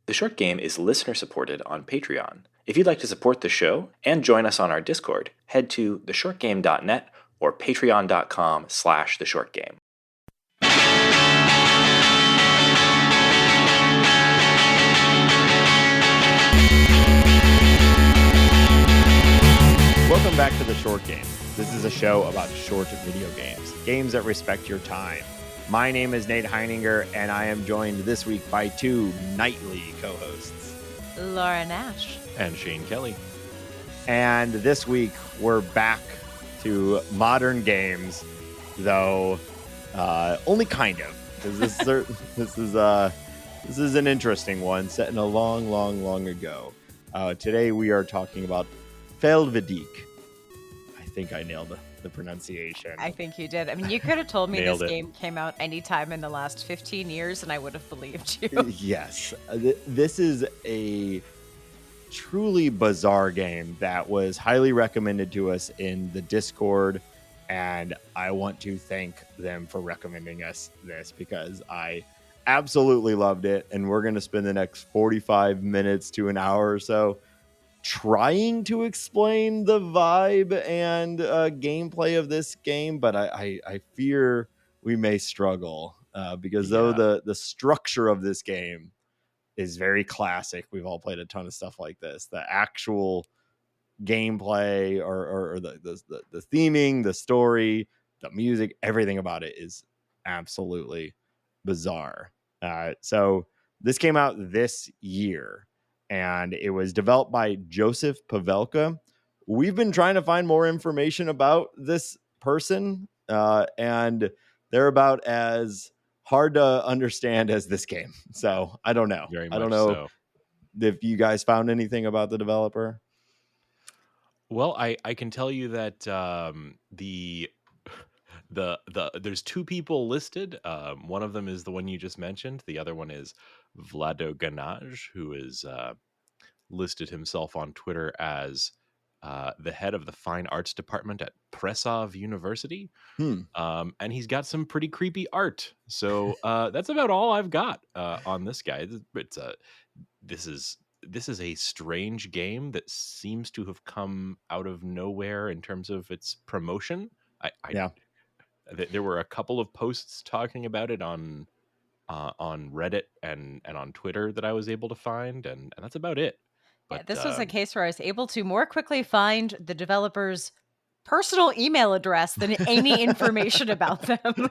The Short Game is listener-supported on Patreon. If you'd like to support the show and join us on our Discord, head to theshortgame.net or patreon.com/theshortgame. Welcome back to The Short Game. This is a show about short video games, games that respect your time. My name is Nate Heininger, and I am joined this week by two nightly co-hosts, Laura Nash and Shane Kelly. And this week we're back to modern games, though only kind of, because this is an interesting one set in a long ago. Today we are talking about Felvidek. I think I nailed the pronunciation. I think you did. I mean, you could have told me Nailed this it. game came out anytime in the last 15 years and I would have believed you. Yes. This is a truly bizarre game that was highly recommended to us in the Discord, and I want to thank them for recommending us this because I absolutely loved it, and we're going to spend the next 45 minutes to an hour or so trying to explain the vibe and gameplay of this game, but I fear we may struggle because though the structure of this game is very classic, we've all played a ton of stuff like this, the actual gameplay or the theming, the story, the music, everything about it is absolutely bizarre. So this came out this year, and it was developed by Joseph Pavelka. We've been trying to find more information about this person, and they're about as hard to understand as this game. So I don't know. Very I don't much know so. if you guys found anything about the developer. Well, I can tell you that the there's two people listed. One of them is the one you just mentioned. The other one is Vlado Ganaj, who is listed himself on Twitter as the head of the fine arts department at Prešov University. And he's got some pretty creepy art. So that's about all I've got on this guy. This is a strange game that seems to have come out of nowhere in terms of its promotion. There were a couple of posts talking about it on Reddit and on Twitter that I was able to find, and that's about it. But This was a case where I was able to more quickly find the developer's personal email address than any information about them.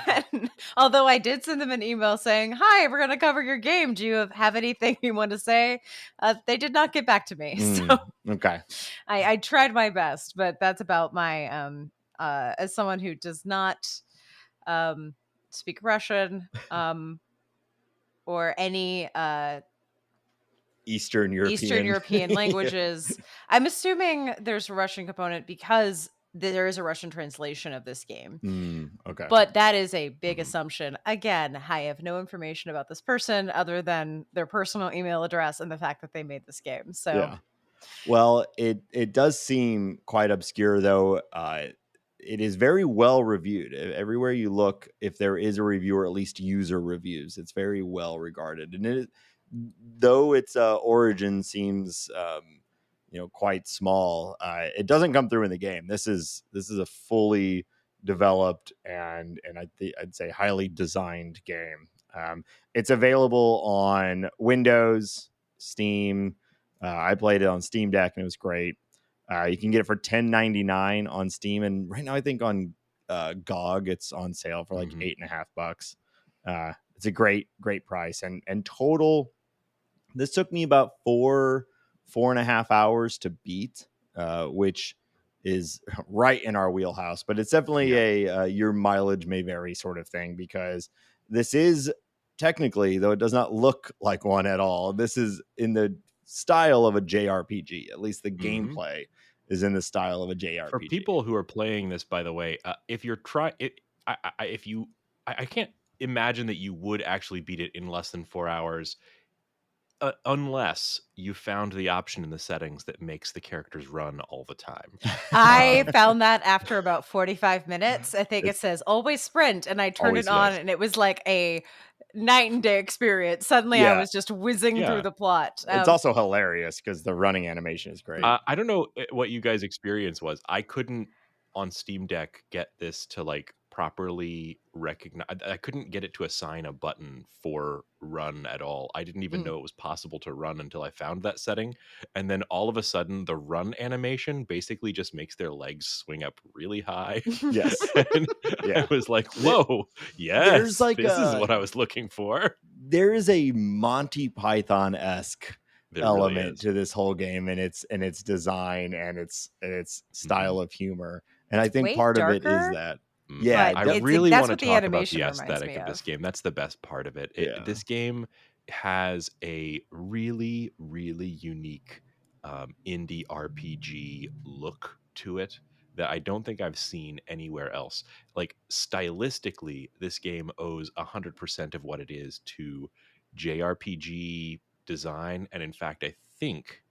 And although I did send them an email saying, "Hi, we're going to cover your game. Do you have anything you want to say?" They did not get back to me. So Okay. I tried my best, but that's about my as someone who does not speak Russian or any Eastern European languages. I'm assuming there's a Russian component because there is a Russian translation of this game. Okay. But that is a big assumption. Again, I have no information about this person other than their personal email address and the fact that they made this game. So Yeah. Well, it does seem quite obscure, though. It is very well reviewed. Everywhere you look, if there is a review or at least user reviews, it's very well regarded. And though its origin seems, quite small, it doesn't come through in the game. This is a fully developed and I'd say highly designed game. It's available on Windows, Steam. I played it on Steam Deck and it was great. You can get it for $10.99 on Steam, and right now I think on GOG it's on sale for like $8.50. It's a great price, and total. This took me about 4.5 hours to beat, which is right in our wheelhouse. But it's definitely a your mileage may vary sort of thing, because this is technically, though it does not look like one at all, this is in the style of a JRPG. At least the gameplay is in the style of a JRPG. For people who are playing this, by the way, if you're trying it, I can't imagine that you would actually beat it in less than 4 hours. Unless you found the option in the settings that makes the characters run all the time. I found that after about 45 minutes. I think it says always sprint, and I turned it on, and it was like a night and day experience. Suddenly I Yeah. was just whizzing Yeah. through the plot. It's also hilarious because the running animation is great. I don't know what you guys' experience was. I couldn't on Steam Deck get this to like properly recognize. I couldn't get it to assign a button for run at all. I didn't even know it was possible to run until I found that setting. And then all of a sudden, the run animation basically just makes their legs swing up really high. Yes. And Yeah. I was like, whoa, There's yes, like this is a- what I was looking for. There is a Monty Python-esque There really element is. to this whole game and its design and its style of humor. And I It's think way part of it is darker, that. Mhm. Yeah, but I it's really that's want to what the talk about the animation reminds aesthetic me of this of. game. That's the best part of it. Yeah. This game has a really, really unique indie RPG look to it that I don't think I've seen anywhere else. Like stylistically, this game owes 100% of what it is to JRPG design, and in fact, I think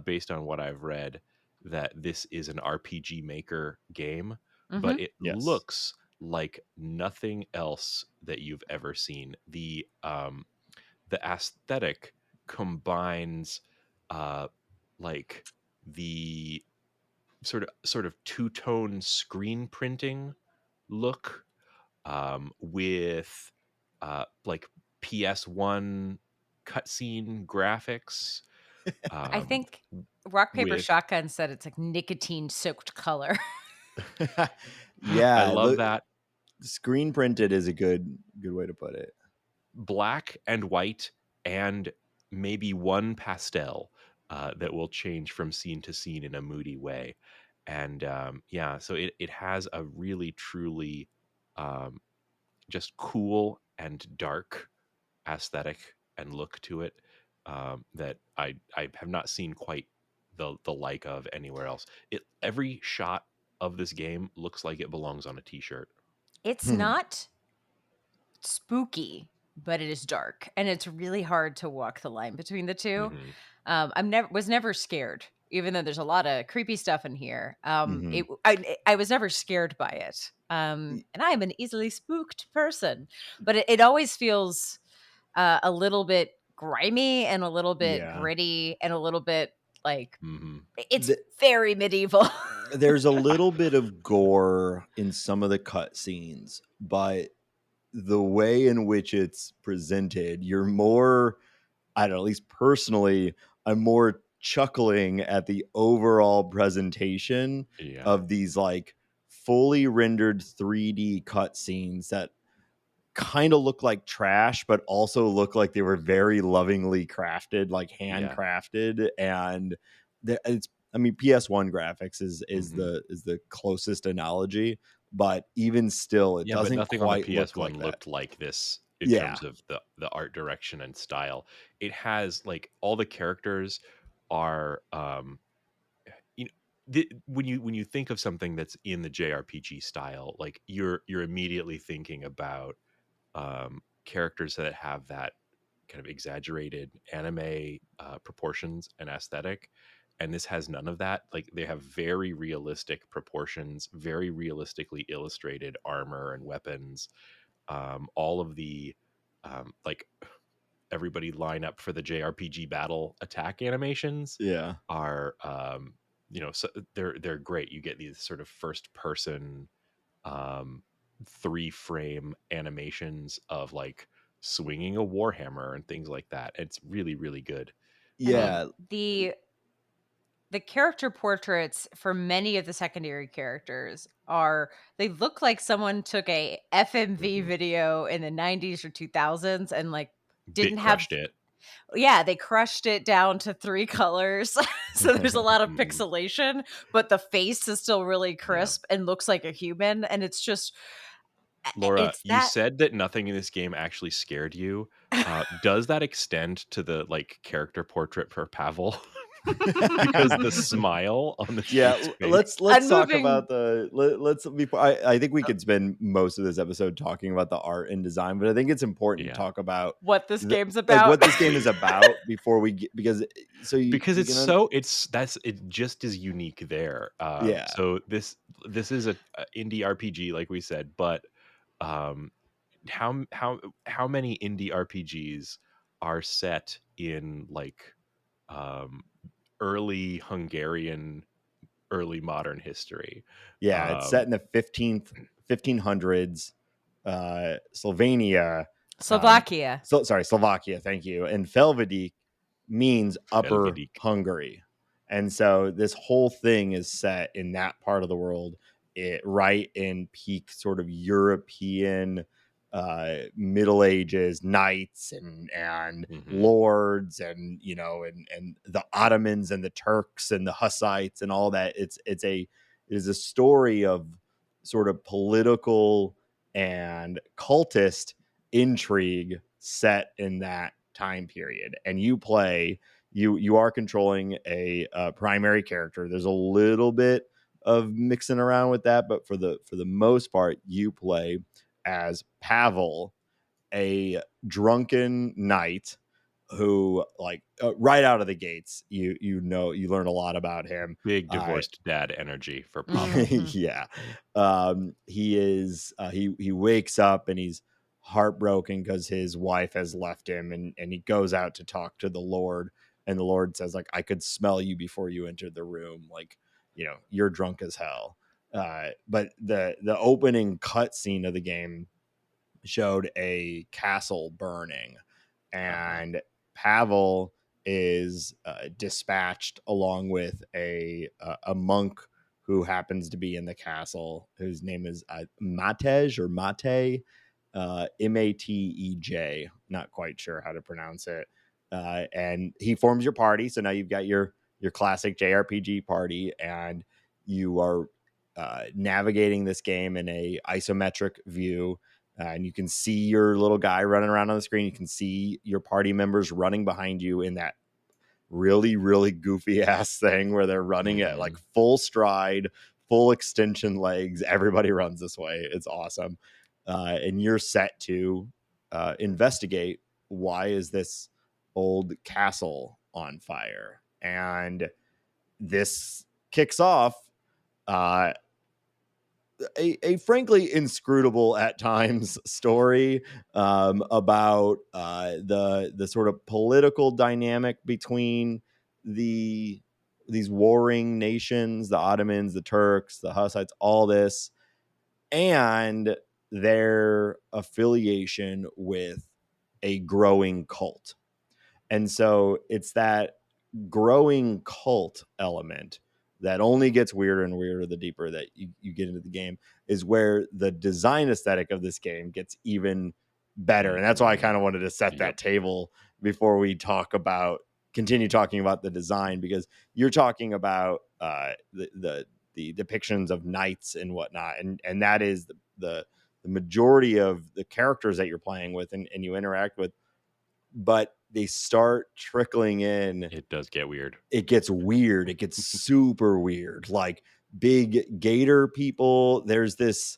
based on what I've read, that this is an RPG Maker game, but it Yes. looks like nothing else that you've ever seen. The aesthetic combines uh, like the sort of two-tone screen printing look with like PS1 cutscene graphics. I Um, think Rock Paper with Shotgun said it's like nicotine soaked color. I Yeah, love that screen printed is a good way to put it. black and white and maybe one pastel that will change from scene to scene in a moody way. And yeah, so it has a really truly um, just cool and dark aesthetic and look to it that I have not seen quite the like of anywhere else. Every shot of this game looks like it belongs on a t-shirt. It's not spooky, but it is dark, and it's really hard to walk the line between the two. Mhm. Was never scared, even though there's a lot of creepy stuff in here. Mhm. I was never scared by it, and I am an easily spooked person, but it always feels a little bit grimy and a little bit Yeah. gritty and a little bit like Mhm. it's The- very medieval. There's a little bit of gore in some of the cutscenes, but the way in which it's presented, you're more, I don't know, at least personally, I'm more chuckling at the overall presentation Yeah. of these like fully rendered 3D cutscenes that kind of look like trash, but also look like they were very lovingly crafted, like handcrafted. And it's, I mean, PS1 graphics is Mhm. the closest analogy, but even still, it Yeah, but doesn't nothing on the quite look PS1 like that. looked like this in Yeah, terms of the art direction and style. It has like all the characters are you know when you think of something that's in the JRPG style, like you're immediately thinking about characters that have that kind of exaggerated anime proportions and aesthetic, and this has none of that. Like they have very realistic proportions, very realistically illustrated armor and weapons. All of the like everybody line up for the JRPG battle attack animations yeah. are so they're great. You get these sort of first person um 3 frame animations of like swinging a warhammer and things like that. It's really really good. I mean, Yeah. the character portraits for many of the secondary characters they look like someone took a FMV Mhm. video in the 90s or 2000s and like Bit didn't have crushed it. yeah, they crushed it down to 3 colors. So there's a lot of Mhm. pixelation, but the face is still really Yeah. crisp and looks like a human, and it's just Laura, it's you that said that nothing in this game actually scared you. Does that extend to the like character portrait for Pavel? Because the smile on this Yeah, dude's face. let's talk unmoving about let's before I think we could spend most of this episode talking about the art and design, but I think it's important to Yeah. talk about what this game's like about. what this game is about before we get, because so Because you it's can so it just is unique there. yeah. So this is a indie RPG like we said, but um how many indie RPGs are set in like um early Hungarian, early modern history? Yeah, it's set Um, in the 1500s, Slovenia. Slovakia. Slovakia. Thank you. And Felvidek means Upper Felvidek. Hungary, and so this whole thing is set in that part of the world, right in peak sort of European Middle Ages, knights and Mhm. lords, and and the Ottomans and the Turks and the Hussites and all that. It is a story of sort of political and cultist intrigue set in that time period. And you are controlling a primary character. There's a little bit of mixing around with that, but for the most part, you play as Pavel, a drunken knight who, like, right out of the gates, you learn a lot about him. Big divorced dad energy for Pavel. Mhm. Yeah. He wakes up and he's heartbroken because his wife has left him, and he goes out to talk to the Lord, and the Lord says, like, I could smell you before you entered the room, like, you're drunk as hell. But the opening cutscene of the game showed a castle burning, Uh-huh. and Pavel is dispatched along with a monk who happens to be in the castle, whose name is Matej or Mate, Matej. Not quite sure how to pronounce it. And he forms your party. So now you've got your classic JRPG party, and you are navigating this game in a isometric view, and you can see your little guy running around on the screen. You can see your party members running behind you in that really, really goofy ass thing where they're running at like Mhm. full stride, full extension legs. Everybody runs this way. It's awesome. And you're set to investigate, why is this old castle on fire? And this kicks off uh, a frankly inscrutable at times story about the sort of political dynamic between the these warring nations, the Ottomans, the Turks, the Hussites, all this, and their affiliation with a growing cult. And so it's that growing cult element that only gets weirder and weirder the deeper that you get into the game, is where the design aesthetic of this game gets even better. And that's why I kind of Mhm. wanted to set that Yep. table before we continue talking about the design, because you're talking about the depictions of knights and whatnot, and that is the majority of the characters that you're playing with and you interact with. But they start trickling in. It does get weird. It gets weird. It gets super weird. Like big gator people. There's this,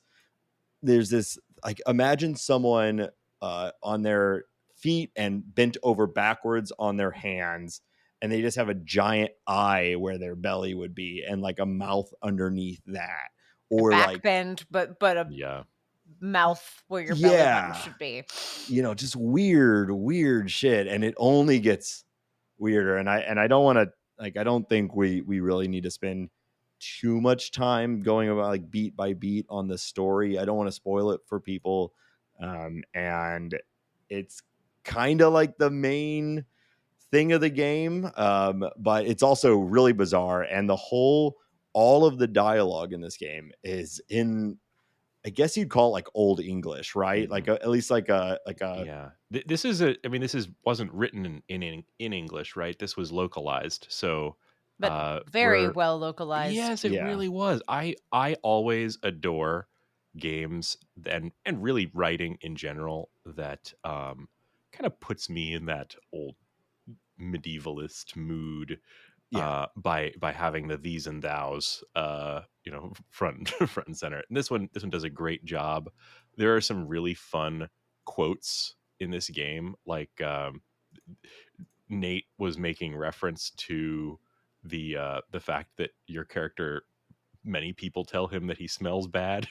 like, imagine someone on their feet and bent over backwards on their hands, and they just have a giant eye where their belly would be, and like a mouth underneath that. A Or back like, bend, but a Yeah. mouth where your belly button yeah, should be. just weird shit, and it only gets weirder. And I don't want to, like, I don't think we really need to spend too much time going about, like, beat by beat on the story. I don't want to spoil it for people. And it's kind of like the main thing of the game, but it's also really bizarre, and all of the dialogue in this game is in, I guess you'd call it like old English, right? Like Mhm. at least like a Yeah. This is a I mean, this is wasn't written in English, right? This was localized. So, But very we're well localized. yes, it yeah. really was. I always adore games and really writing in general that kind of puts me in that old medievalist mood Yeah. by having the these and thous front front and center. And this one does a great job. There are some really fun quotes in this game, like Nate was making reference to the fact that your character, many people tell him that he smells bad.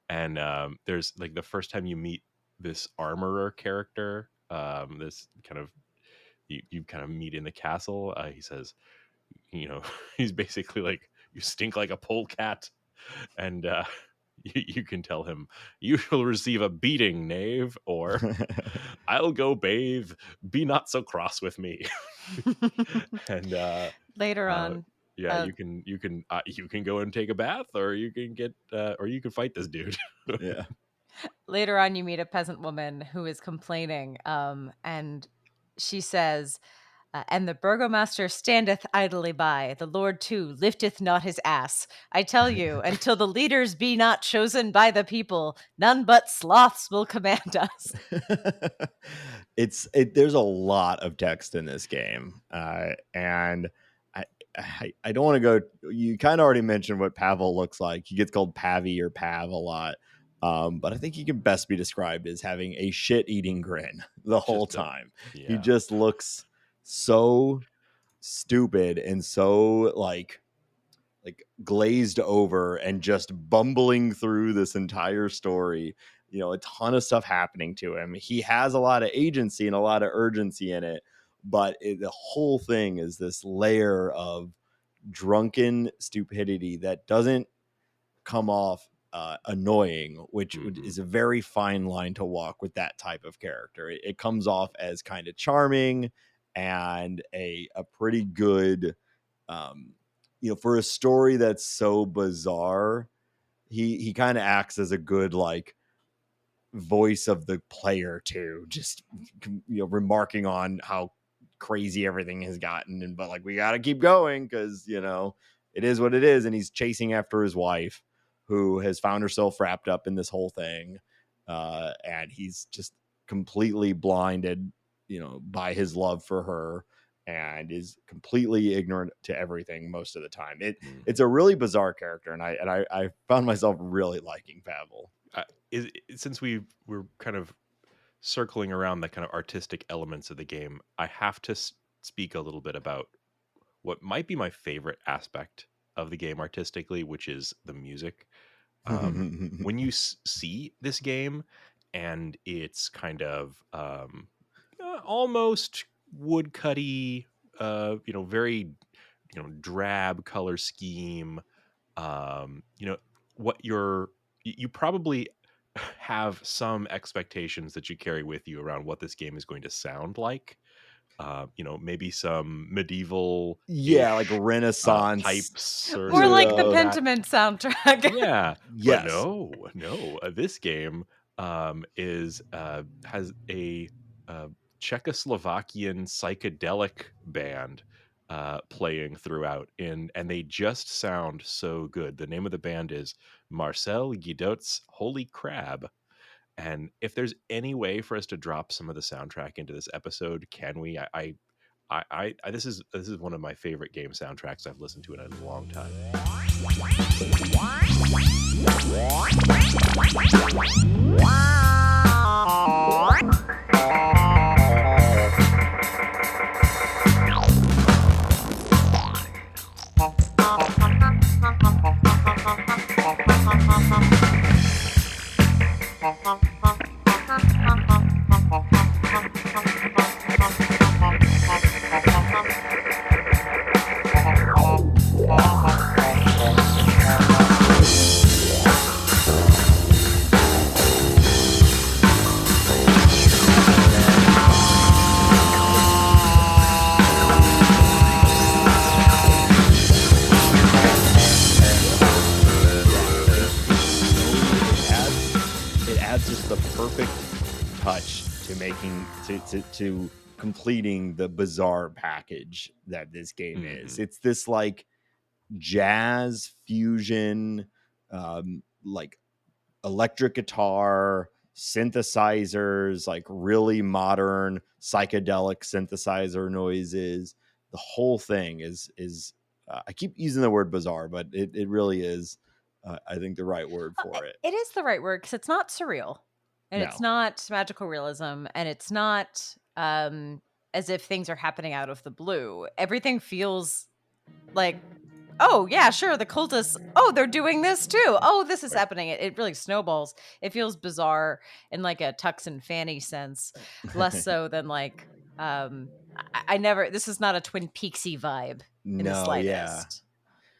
And there's like the first time you meet this armorer character, this kind of you kind of meet in the castle. He says, you know, he's basically like, you stink like a polecat, and you can tell him, you shall receive a beating, knave, or I'll go bathe, be not so cross with me. And Later on, yeah, you can go and take a bath, or you can get or you can fight this dude. Yeah. later on, you meet a peasant woman who is complaining, and she says, and the burgomaster standeth idly by. The Lord too lifteth not his ass. I tell you, until the leaders be not chosen by the people, none but sloths will command us. There's a lot of text in this game, and I don't want to go. You kind of already mentioned what Pavel looks like. He gets called Pavy or Pav a lot, but I think he can best be described as having a shit-eating grin the whole time. He Yeah. just looks so stupid and so like glazed over and just bumbling through this entire story. You know, a ton of stuff happening to him. He has a lot of agency and a lot of urgency in it, but the whole thing is this layer of drunken stupidity that doesn't come off annoying, which is a very fine line to walk with that type of character. It comes off as kind of charming and a pretty good, for a story that's so bizarre. He kind of acts as a good like voice of the player too, just remarking on how crazy everything has gotten, and but like we got to keep going because it is what it is, and he's chasing after his wife who has found herself wrapped up in this whole thing, and he's just completely blinded by his love for her and is completely ignorant to everything most of the time. It's a really bizarre character, and I found myself really liking Pavel. Since we're kind of circling around the kind of artistic elements of the game, I have to speak a little bit about what might be my favorite aspect of the game artistically, which is the music. When you see this game and it's kind of almost woodcutty, very drab color scheme, what you probably have some expectations that you carry with you around what this game is going to sound like. Maybe some medieval like Renaissance pipes or More like the Yeah. Pentiment soundtrack. yeah. Yes. But no, this game has a Czechoslovakian psychedelic band playing throughout, and they just sound so good. The name of the band is Marcel Guidot's Holy Crab. And if there's any way for us to drop some of the soundtrack into this episode, can we? This is one of my favorite game soundtracks I've listened to in a long time. To completing the bizarre package that this game is. It's this like jazz fusion, like electric guitar, synthesizers, like really modern psychedelic synthesizer noises. The whole thing is I keep using the word bizarre, but it really is I think the right word for it. It is the right word because it's not surreal. And it's not magical realism, and it's not as if things are happening out of the blue. Everything feels like oh yeah, sure, the cultists, oh, they're doing this too. Oh, this is Right. happening. It really snowballs. It feels bizarre in like a tux and fanny sense, less so than like I never, this is not a Twin Peaksy vibe in the No, yeah. slightest.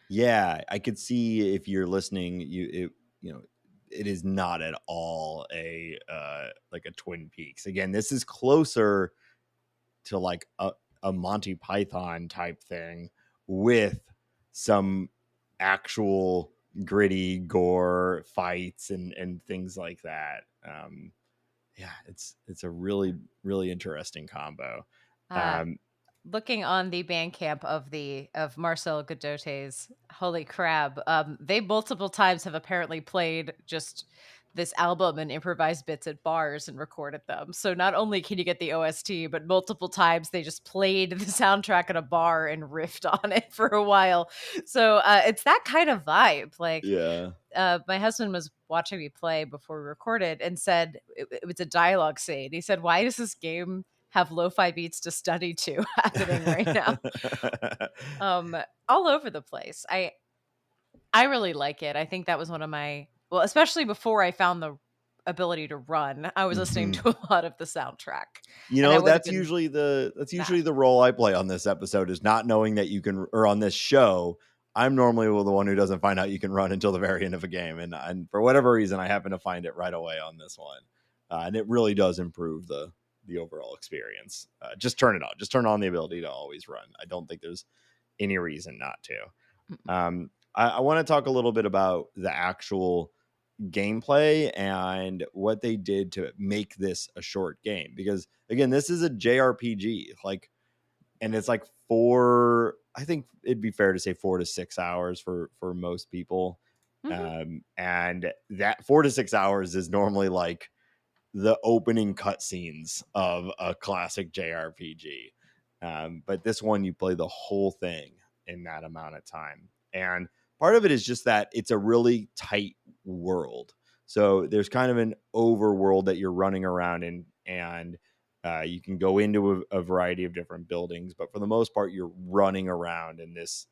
Yeah, I could see if you're listening, you know, it is not at all a like a Twin Peaks. Again, this is closer to like a Monty Python type thing with some actual gritty gore fights and things like that. Yeah, it's a really interesting combo. Uh Um, Looking on the Bandcamp of Marcel Godot's Holy Crab, they multiple times have apparently played just this album and improvised bits at bars and recorded them. So not only can you get the OST, but multiple times they just played the soundtrack at a bar and riffed on it for a while. So it's that kind of vibe. Like yeah. my husband was watching me play before we recorded and said it was a dialogue scene. He said, "Why does this game have lo-fi beats to study to happening right now?" Um, all over the place. I really like it. I think that was one of my, well, especially before I found the ability to run, I was listening Mhm. to a lot of the soundtrack, You and I know, would have been that's mad. usually the role I play on this episode is not knowing that you can, or on this show, I'm normally the one who doesn't find out you can run until the very end of a game, and for whatever reason, I happen to find it right away on this one, and it really does improve the overall experience. Just turn it on. Just turn on the ability to always run. I don't think there's any reason not to. Mm-mm. I want to talk a little bit about the actual gameplay and what they did to make this a short game, because again, this is a JRPG, like, and it's like I think it'd be fair to say 4 to 6 hours for most people. Mhm. And that 4 to 6 hours is normally like the opening cutscenes of a classic JRPG. But this one, you play the whole thing in that amount of time. And part of it is just that it's a really tight world. So there's kind of an overworld that you're running around in, and you can go into a variety of different buildings. But for the most part, you're running around in this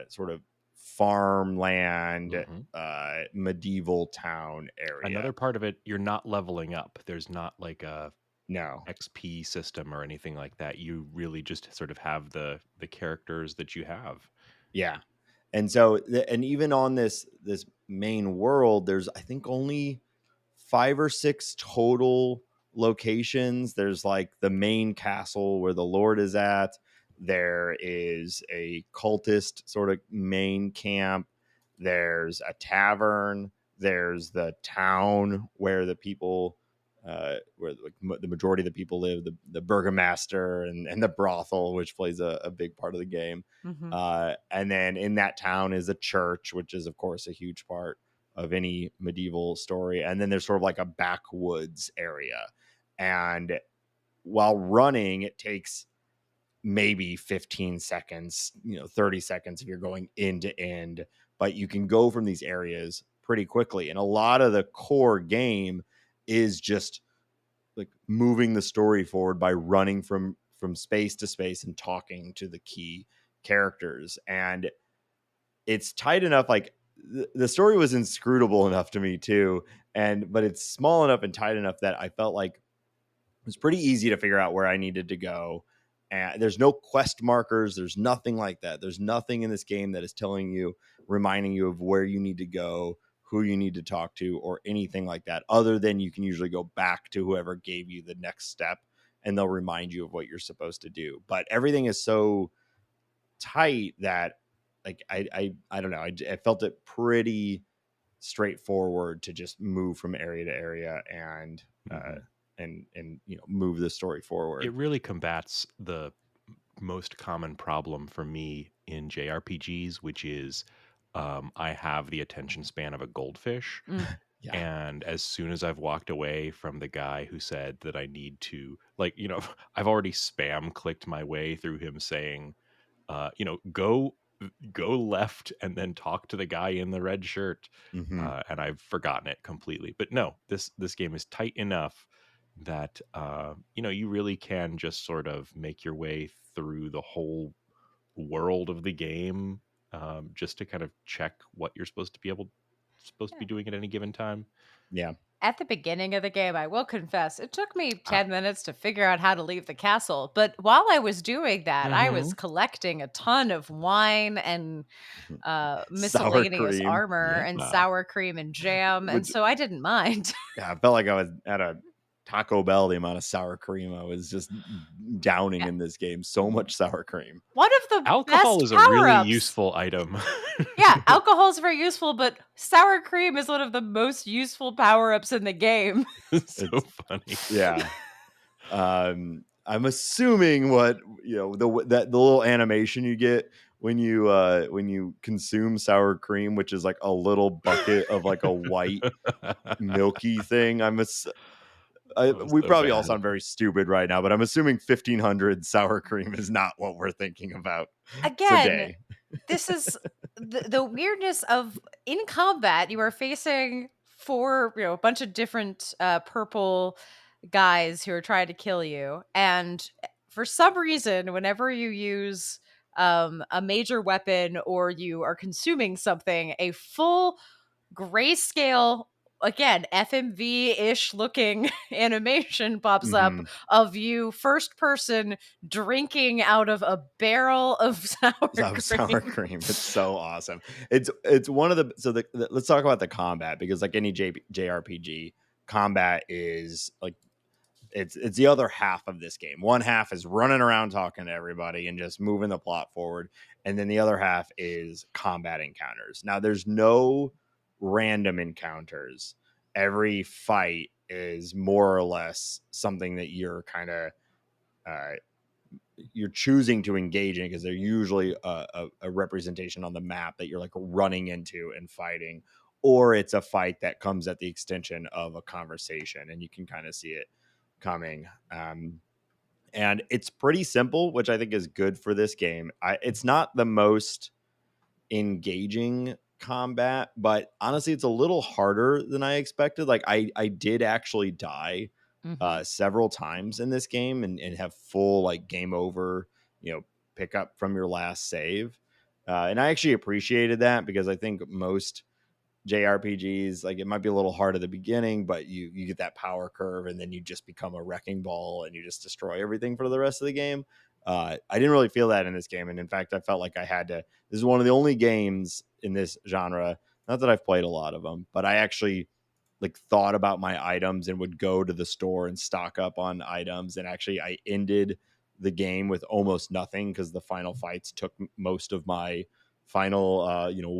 sort of farmland, Hmm. medieval town area. Another part of it, you're not leveling up. There's not like a No. XP system or anything like that. You really just sort of have the characters that you have. Yeah. And so and even on this main world, there's I think only 5 or 6 total locations. There's like the main castle where the Lord is at. There is a cultist sort of main camp. There's a tavern. There's the town where the people, where like the majority of the people live. The burgomaster and the brothel, which plays a big part of the game. Mhm. And then in that town is a church, which is of course a huge part of any medieval story. And then there's sort of like a backwoods area. And while running, it takes maybe 15 seconds, 30 seconds if you're going end to end, but you can go from these areas pretty quickly. And a lot of the core game is just like moving the story forward by running from space to space and talking to the key characters. And it's tight enough, like the story was inscrutable enough to me too, but it's small enough and tight enough that I felt like it was pretty easy to figure out where I needed to go. And there's no quest markers, there's nothing like that. There's nothing in this game that is telling you, reminding you of where you need to go, who you need to talk to, or anything like that, other than you can usually go back to whoever gave you the next step and they'll remind you of what you're supposed to do. But everything is so tight that like I don't know, I felt it pretty straightforward to just move from area to area and Hmm. move the story It forward. really combats the most common problem for me in JRPGs, which is I have the attention span of a goldfish. Mm. Yeah. And as soon as I've walked away from the guy who said that I need to, like, I've already spam clicked my way through him saying, go left and then talk to the guy in the red shirt, Hmm. and I've forgotten it completely. But no, this game is tight enough that you really can just sort of make your way through the whole world of the game just to kind of check what you're supposed to be doing at any given time. Yeah. At the beginning of the game, I will confess, it took me Ah. 10 minutes to figure out how to leave the castle. But while I was doing that, I was collecting a ton of wine and Sour miscellaneous cream. armor and Yeah. sour cream and jam. And Which, so I didn't mind. yeah, I felt like I was at a Taco Bell, the amount of sour cream I was just downing Yeah. in this game. So much sour cream. One of the Alcohol best is a power really ups. useful item. Yeah, alcohol is very useful, but sour cream is one of the most useful power ups in the game. So It's, funny. yeah. I'm assuming what the little animation you get when you consume sour cream, which is like a little bucket of like a white milky thing. Oh, We so probably all bad. sound very stupid right now, but I'm assuming 1500 sour cream is not what we're thinking about Again, today. this is the weirdness of in combat, you are facing four, a bunch of different purple guys who are trying to kill you. And for some reason, whenever you use a major weapon or you are consuming something, a full grayscale, again, FMV-ish looking animation pops up Mhm. of you first person drinking out of a barrel of Sour cream. cream. It's so awesome. It's one of let's talk about the combat, because like any JRPG, combat is like it's the other half of this game. One half is running around talking to everybody and just moving the plot forward, and then the other half is combat encounters. Now there's no random encounters. Every fight is more or less something that you're kind of uh, you're choosing to engage in, because they're usually a representation on the map that you're like running into and fighting, or it's a fight that comes at the extension of a conversation and you can kind of see it coming. And it's pretty simple, which I think is good for this game. It's not the most engaging combat, but honestly, it's a little harder than I expected. Like I did actually die Mhm. several times in this game, and have full like game over, pick up from your last save. And I actually appreciated that, because I think most JRPGs, like, it might be a little hard at the beginning, but you get that power curve, and then you just become a wrecking ball and you just destroy everything for the rest of the game. I didn't really feel that in this game, and in fact, I felt like I had to. This is one of the only games in this genre. Not that I've played a lot of them, but I actually like thought about my items and would go to the store and stock up on items. And actually, I ended the game with almost nothing, because the final fights took most of my final.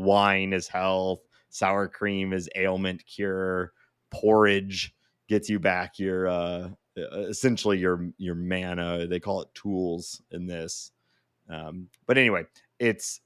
Wine is health, sour cream is ailment cure, porridge gets you back your essentially your mana. They call it tools in this. But anyway, it's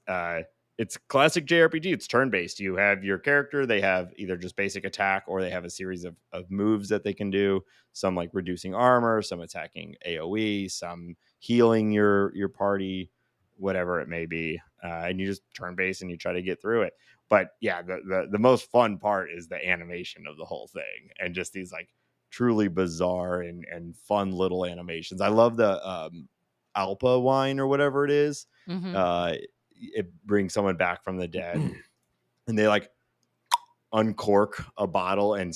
it's classic JRPG. It's turn based. You have your character. They have either just basic attack, or they have a series of moves that they can do. Some like reducing armor, some attacking AOE, some healing your party, whatever it may be. And you just turn based and you try to get through it. But yeah, the most fun part is the animation of the whole thing, and just these like truly bizarre and fun little animations. I love the Alpa wine or whatever it is. Mhm. It brings someone back from the dead, and they like uncork a bottle and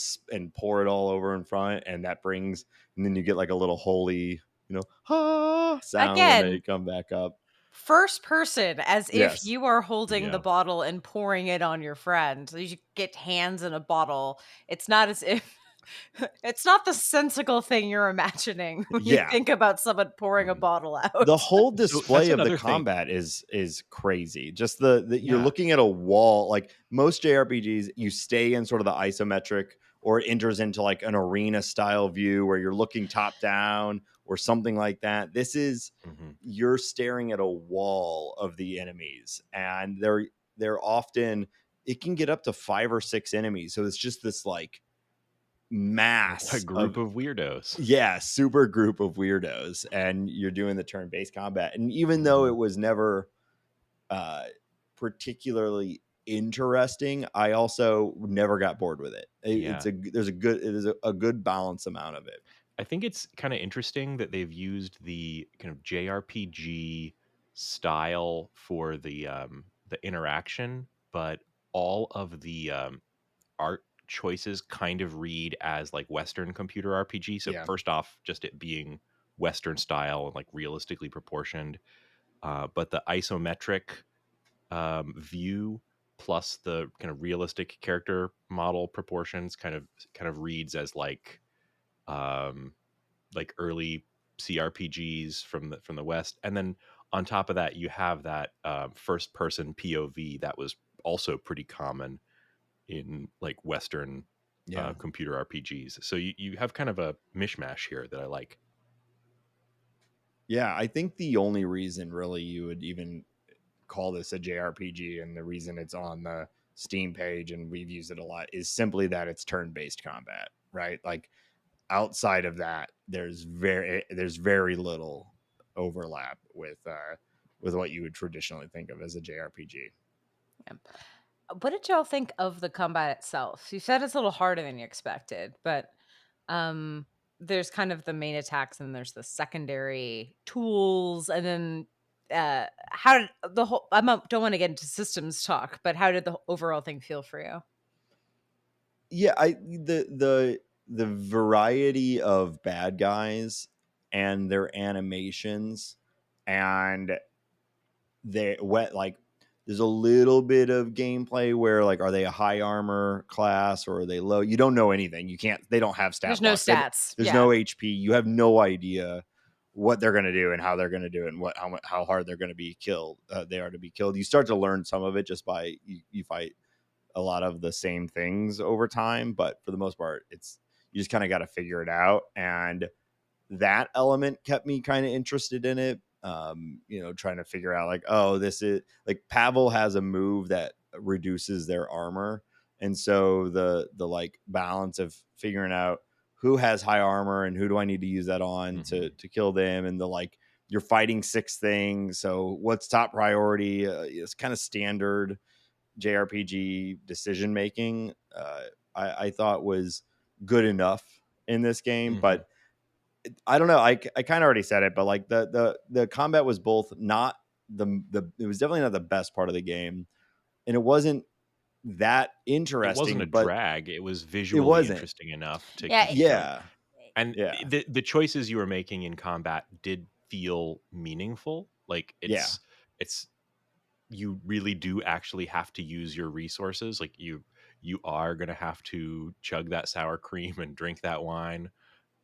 pour it all over in front, and that brings, and then you get like a little holy, sound when they Again, come back up. first person, as if Yes. you are holding the Yeah. bottle and pouring it on your friend. So you get hands in a bottle. It's not as if it's not the sensical thing you're imagining when you Yeah. think about someone pouring a Mhm. bottle The out. whole So that's display of the another thing. combat is crazy. Just the you're Yeah. looking at a wall. Like most JRPGs, you stay in sort of the isometric, or it enters into like an arena style view where you're looking top down or something like that. This is, Mhm. you're staring at a wall of the enemies, and they're often, it can get up to 5 or 6 enemies. So it's just this like A mass group of, of weirdos. yeah, super group of weirdos, and you're doing the turn-based combat. And even though it was never uh particularly interesting, I also never got bored with it. Yeah. It is a good balance amount of it. I think it's kind of interesting that they've used the kind of JRPG style for the the interaction, but all of the art choices kind of read as like Western computer RPG. So Yeah. first off, just it being Western style and like realistically proportioned, but the isometric view plus the kind of realistic character model proportions kind of reads as um, like early CRPGs from the West, and then on top of that, you have that first person POV that was also pretty common in like Western Yeah. computer RPGs. So you have kind of a mishmash here that I like. Yeah, I think the only reason really you would even call this a JRPG, and the reason it's on the Steam page and we've used it a lot, is simply that it's turn-based combat, right? Like outside of that, there's very little overlap with what you would traditionally think of as a JRPG. Yeah. What did y'all think of the combat itself? You said it's a little harder than you expected, but um there's kind of the main attacks and there's the secondary tools, and then how did the whole don't want to get into systems talk, but how did the overall thing feel for you? Yeah, the variety of bad guys and their animations, and they wet like there's a little bit of gameplay where like, are they a high armor class or are they low? You don't know anything. You can't. They don't have stat There's no blocks. stats. There's Yeah. no HP. You have no idea what they're going to do and how they're going to do it and how hard they're going to be killed. They are to be killed. You start to learn some of it just by you fight a lot of the same things over time, but for the most part, it's you just kind of got to figure it out. And that element kept me kind of interested in it. Trying to figure out like, oh, this is like Pavel has a move that reduces their armor. And so the like balance of figuring out who has high armor and who do I need to use that on to kill them. And the like, you're fighting 6 things. So what's top priority? It's kind of standard JRPG decision making. I thought was good enough in this game, Mm-hmm. but I don't know. I kind of already said it, but like the combat was both not it was definitely not the best part of the game, and it wasn't that It wasn't interesting, a but drag. It was it visually wasn't. interesting enough to Yeah. keep you going. Yeah, And yeah, the choices you were making in combat did feel meaningful. Like yeah. it's you really do actually have to use your resources. Like you are going to have to chug that sour cream and drink that wine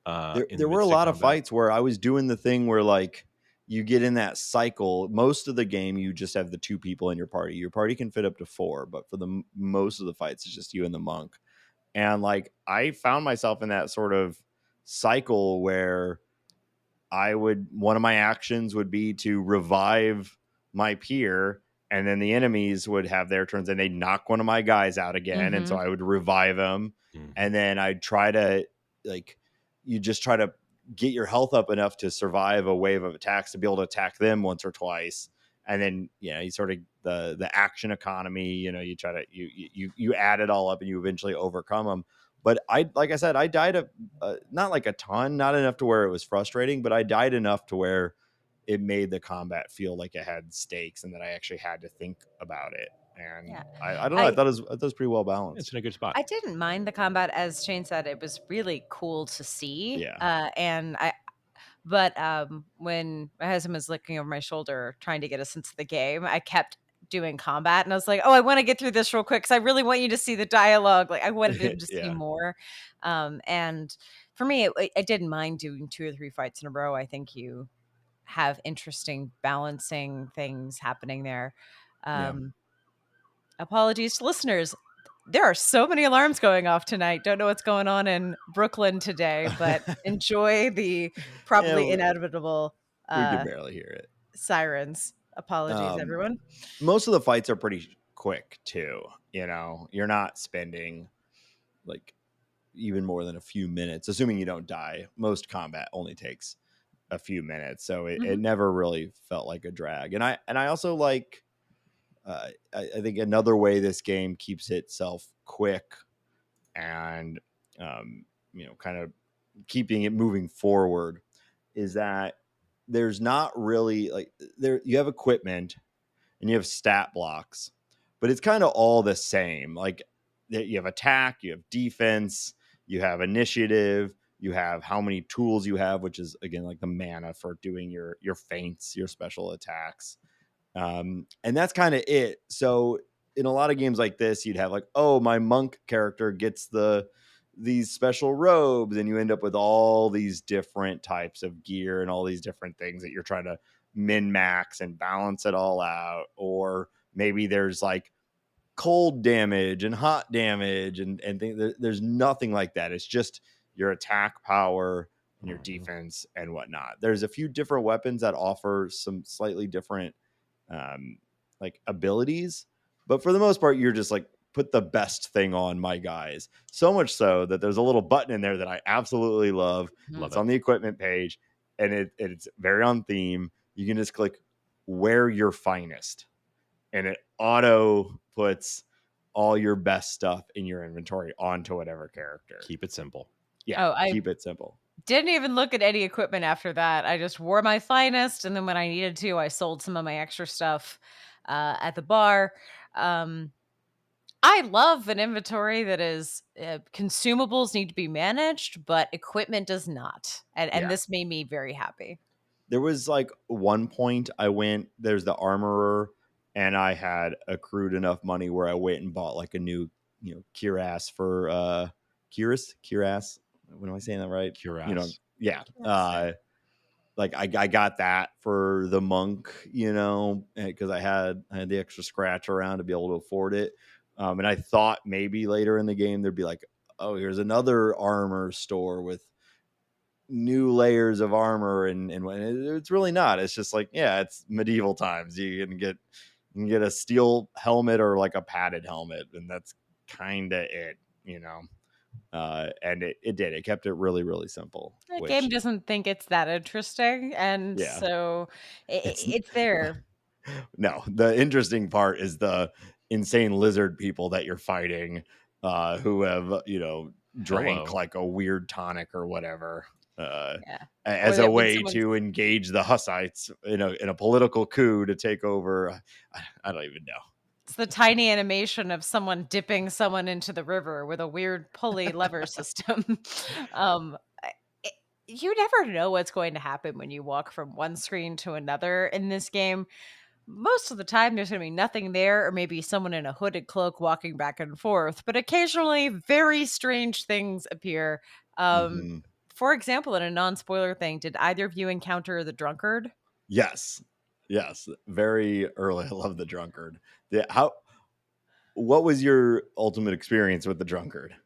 in the There were a midst of lot of combat. fights where I was doing the thing where like you get in that cycle. Most of the game, you just have the 2 people in your party. Your party can fit up to 4, but for the most of the fights, it's just you and the monk. And like I found myself in that sort of cycle where one of my actions would be to revive my peer, and then the enemies would have their turns and they'd knock one of my guys out again. And so Mhm. I would revive him. And then I'd try to like, you just try to get your health up enough to survive a wave of attacks to be able to attack them once or twice. And then, you sort of the action economy, you try to, you add it all up and you eventually overcome them. But like I said, I died not like a ton, not enough to where it was frustrating, but I died enough to where it made the combat feel like it had stakes and that I actually had to think about it. And Yeah. I don't know. I I thought it was pretty well It's balanced. in a good spot. I didn't mind the combat, as Shane said. It was really cool to see. Yeah. And I But when my husband was looking over my shoulder trying to get us into the game, I kept doing combat, and I was like, "Oh, I want to get through this real quick because I really want you to see the dialogue." Like I wanted him to see Yeah. more. And for me, I didn't mind doing 2 or 3 fights in a row. I think you have interesting balancing things happening there. Yeah. Um, Apologies to listeners. There are so many alarms going off tonight. Don't know what's going on in Brooklyn today, but enjoy the Yeah. probably inevitable We could barely hear it. sirens. Apologies, everyone. Most of the fights are pretty quick too. You're not spending like even more than a few minutes, assuming you don't die. Most combat only takes a few minutes, so it Mhm. never really felt like a drag. And I also like, I think another way this game keeps itself quick and kind of keeping it moving forward is that there's not really like, there you have equipment, and you have stat blocks, but it's kind of all the same. Like you have attack, you have defense, you have initiative, you have how many tools you have, which is again like the mana for doing your feints, your special attacks. And that's kind of it. So in a lot of games like this, you'd have like, oh, my monk character gets these special robes, and you end up with all these different types of gear and all these different things that you're trying to min max and balance it all out. Or maybe there's like cold damage and hot damage and there's nothing like that. It's just your attack power and your defense and whatnot. There's a few different weapons that offer some slightly different like abilities, but for the most part you're just like, put the best thing on my guys. So much so that there's a little button in there that I absolutely love. It's on the equipment page, and it's very on theme. You can just click wear your finest, and it auto puts all your best stuff in your inventory onto whatever character. Keep it simple. Yeah, keep it simple. Didn't even look at any equipment after that. I just wore my finest, and then when I needed to, I sold some of my extra stuff at the bar. I love an inventory that is consumables need to be managed, but equipment does not. And this made me very happy. There was like one point there's the armorer, and I had accrued enough money where I went and bought like a new, cuirass for cuirass. When am I saying that right? Cuirass. Yeah. Like I got that for the monk, because I had the extra scratch around to be able to afford it. And I thought maybe later in the game there'd be like, oh, here's another armor store with new layers of armor, and it's really not. It's just like, yeah, it's medieval times. You can get a steel helmet or like a padded helmet, and that's kind of it, and it kept it really, really simple. The game doesn't think it's that interesting, and so it's there. No, the interesting part is the insane lizard people that you're fighting, who have drank like a weird tonic or whatever, as a way to engage the Hussites in a political coup to take over. I don't even know. It's the tiny animation of someone dipping someone into the river with a weird pulley lever system. You never know what's going to happen when you walk from one screen to another in this game. Most of the time, there's going to be nothing there, or maybe someone in a hooded cloak walking back and forth. But occasionally, very strange things appear. For example, in a non-spoiler thing, did either of you encounter the drunkard? Yes, very early. I love the drunkard. What was your ultimate experience with the drunkard?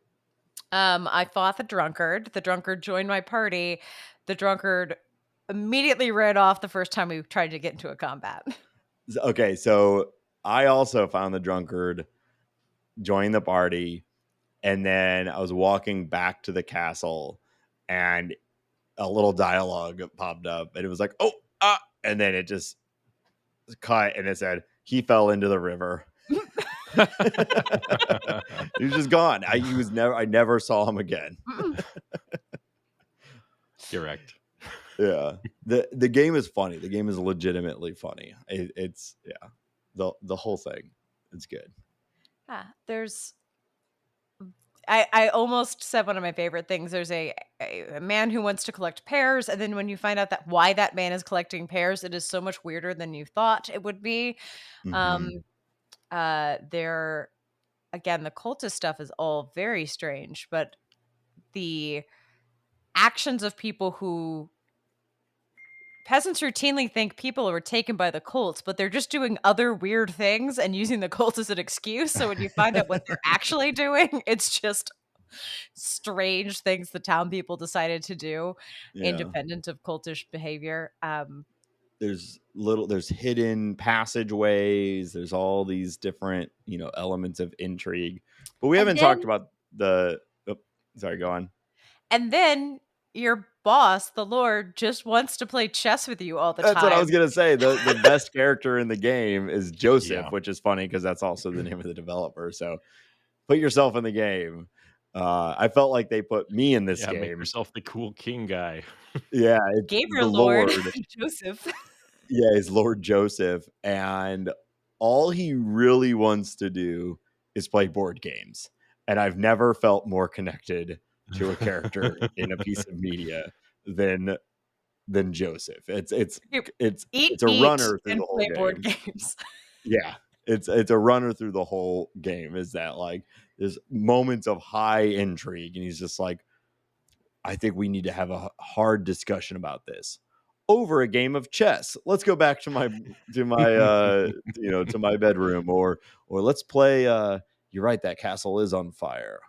I fought the drunkard. The drunkard joined my party. The drunkard immediately ran off the first time we tried to get into a combat. Okay, so I also found the drunkard, joined the party, and then I was walking back to the castle, and a little dialogue popped up, and it was like, oh, and then it just cut, and it said, he fell into the river. He was just gone. I never saw him again. Correct. Yeah. The game is funny. The game is legitimately funny. It's the whole thing. It's good. I almost said one of my favorite things. There's a man who wants to collect pears, and then when you find out why that man is collecting pears, it is so much weirder than you thought it would be. There again, the cultist stuff is all very strange, but the actions of people who peasants routinely think people are taken by the cults, but they're just doing other weird things and using the cult as an excuse. So when you find out what they're actually doing, it's just strange things the town people decided to do, independent of cultish behavior. There's hidden passageways. There's all these different, elements of intrigue. But we haven't talked about sorry, go on. And then your boss, the Lord, just wants to play chess with you all the time. That's what I was gonna say. The best character in the game is Joseph, which is funny because that's also the name of the developer. So put yourself in the game. I felt like they put me in this game. Make yourself the cool king guy. Yeah, Gabriel Lord Joseph. Yeah, it's Lord Joseph, and all he really wants to do is play board games. And I've never felt more connected to a character in a piece of media than Joseph. You It's a eat, runner through and the whole play board game. games. Yeah. It's a runner through the whole game. Is that like there's moments of high intrigue, and he's just like, I think we need to have a hard discussion about this over a game of chess. Let's go back to my to my bedroom, or let's play you're right, that castle is on fire.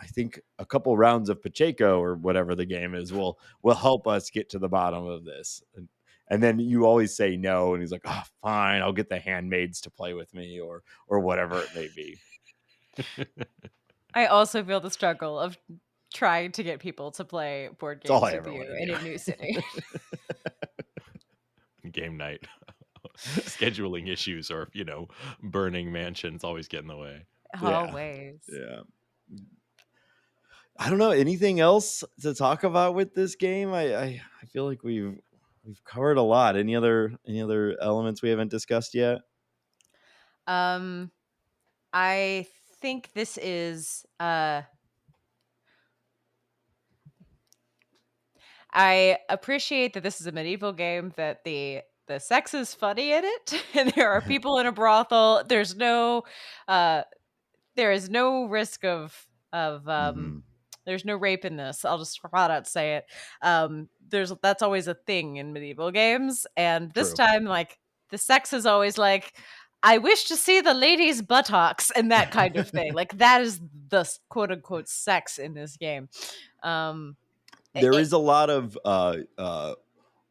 I think a couple rounds of Pacheco or whatever the game is will help us get to the bottom of this. And then you always say no, and he's like, "Oh, fine, I'll get the handmaids to play with me," or whatever it may be. I also feel the struggle of trying to get people to play board It's all I games with ever want you to in do. a new city. Game night. Scheduling issues or, burning mansions always get in the way. Yeah. Always. Yeah. I don't know anything else to talk about with this game. I feel like we've covered a lot. Any other elements we haven't discussed yet? I think this is I appreciate that this is a medieval game, that the sex is funny in it and there are people in a brothel. Uh there is no risk of Mhm. there's no rape in this. I'll just flat out say it. That's always a thing in medieval games, and this True. time, like, the sex is always like, I wish to see the lady's buttocks and that kind of thing. Like, that is the quote unquote sex in this game. Um, There it, is a lot of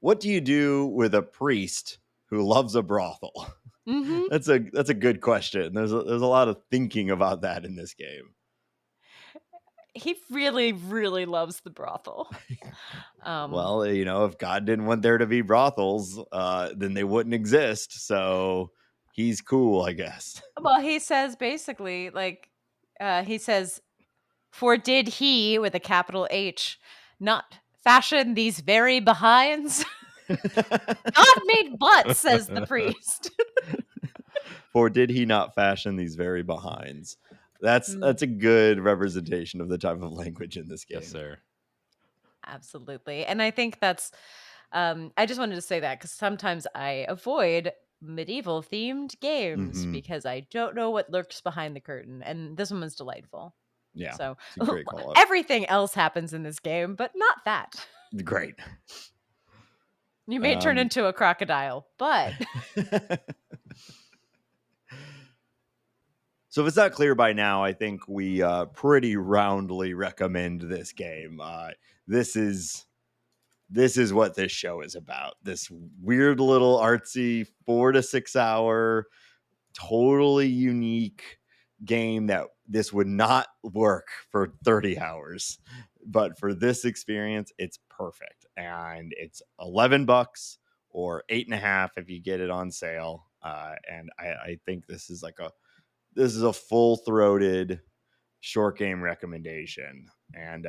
what do you do with a priest who loves a brothel? mhm. That's a good question. There's a lot of thinking about that in this game. He really, really loves the brothel. Well, if God didn't want there to be brothels, then they wouldn't exist. So he's cool, I guess. Well, he says basically, like, he says, "For did he, with a capital H, not fashion these very behinds?" God made butts, says the priest. For did he not fashion these very behinds? That's Mm, a good representation of the type of language in this Yes, game. sir. absolutely. And I think that's, I just wanted to say that because sometimes I avoid medieval themed games Hmm. because I don't know what lurks behind the curtain. And this one was delightful. Yeah, So it's a great call up. everything else happens in this game, but not that. Great. You may turn Um, into a crocodile, but so if it's not clear by now, I think we pretty roundly recommend this game. This is what this show is about. This weird little artsy 4 to 6 hour, totally unique game that this would not work for 30 hours. But for this experience, it's perfect. And it's $11 or 8.5 if you get it on sale. And I think this is a full-throated short game recommendation. And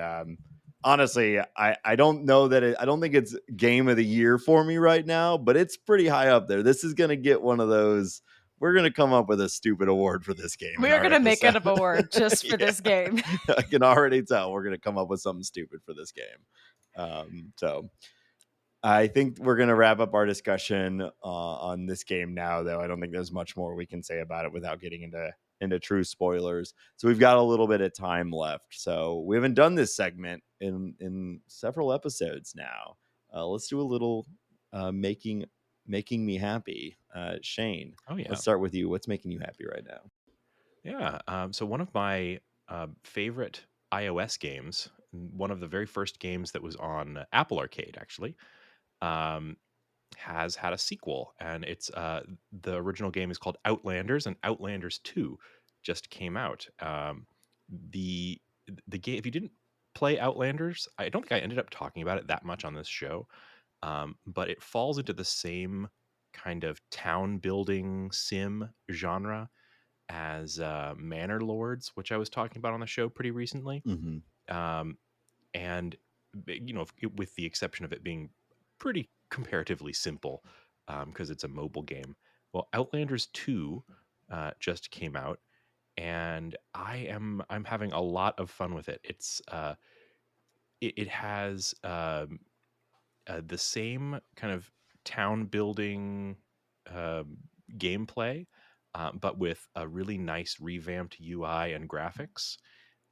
honestly, I don't know that I don't think it's game of the year for me right now, but it's pretty high up there. This is going to get one of those. We're going to come up with a stupid award for this game in we're our going to make episode. it a award just for this game. I can already tell we're going to come up with something stupid for this game. So I think we're going to wrap up our discussion on this game now, though. I don't think there's much more we can say about it without getting into true spoilers. So we've got a little bit of time left. So we haven't done this segment in several episodes now. Let's do a little making me happy. Shane, Oh, yeah. let's start with you. What's making you happy right now? Yeah. So one of my favorite iOS games, one of the very first games that was on Apple Arcade, actually, um, has had a sequel, and it's the original game is called Outlanders, and Outlanders 2 just came out. The the game, if you didn't play Outlanders, I don't think I ended up talking about it that much on this show, but it falls into the same kind of town building sim genre as Manor Lords, which I was talking about on the show pretty recently. Mm-hmm. Um, and with the exception of it being pretty comparatively simple, because it's a mobile game. Well, Outlanders 2 just came out, and I'm having a lot of fun with it. It has the same kind of town building um, gameplay, but with a really nice revamped UI and graphics.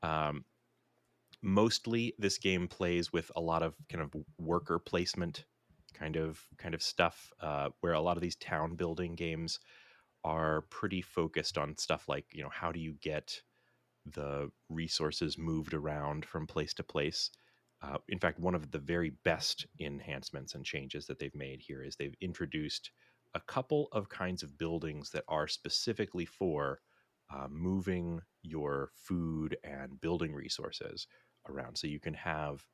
Um, Mostly, this game plays with a lot of kind of worker placement kind of stuff, where a lot of these town building games are pretty focused on stuff like, how do you get the resources moved around from place to place. In fact, one of the very best enhancements and changes that they've made here is they've introduced a couple of kinds of buildings that are specifically for moving your food and building resources around. So you can have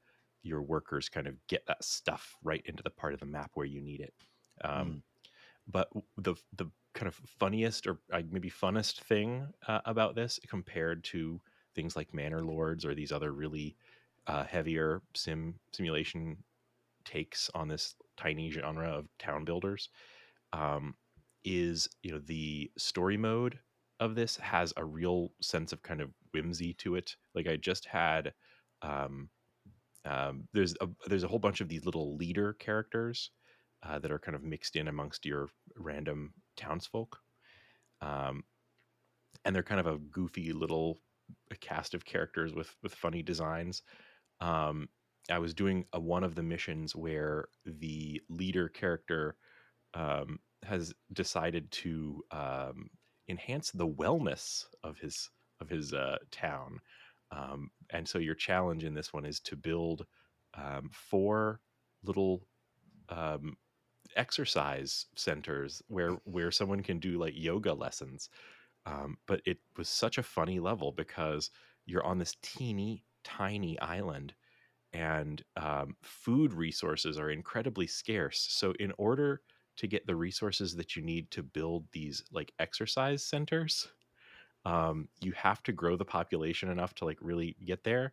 your workers kind of get that stuff right into the part of the map where you need it. Um, Mm. but the kind of funniest or maybe funnest thing about this compared to things like Manor Lords or these other really heavier simulation takes on this tiny genre of town builders, um, is the story mode of this has a real sense of kind of whimsy to it. Like I just had um, there's a whole bunch of these little leader characters that are kind of mixed in amongst your random townsfolk, um, and they're kind of a goofy little cast of characters with funny designs. Um, I was doing one of the missions where the leader character has decided to enhance the wellness of his town, and so your challenge in this one is to build four little um, exercise centers where someone can do like yoga lessons. But it was such a funny level because you're on this teeny tiny island, and food resources are incredibly scarce. So in order to get the resources that you need to build these like exercise centers, you have to grow the population enough to like really get there.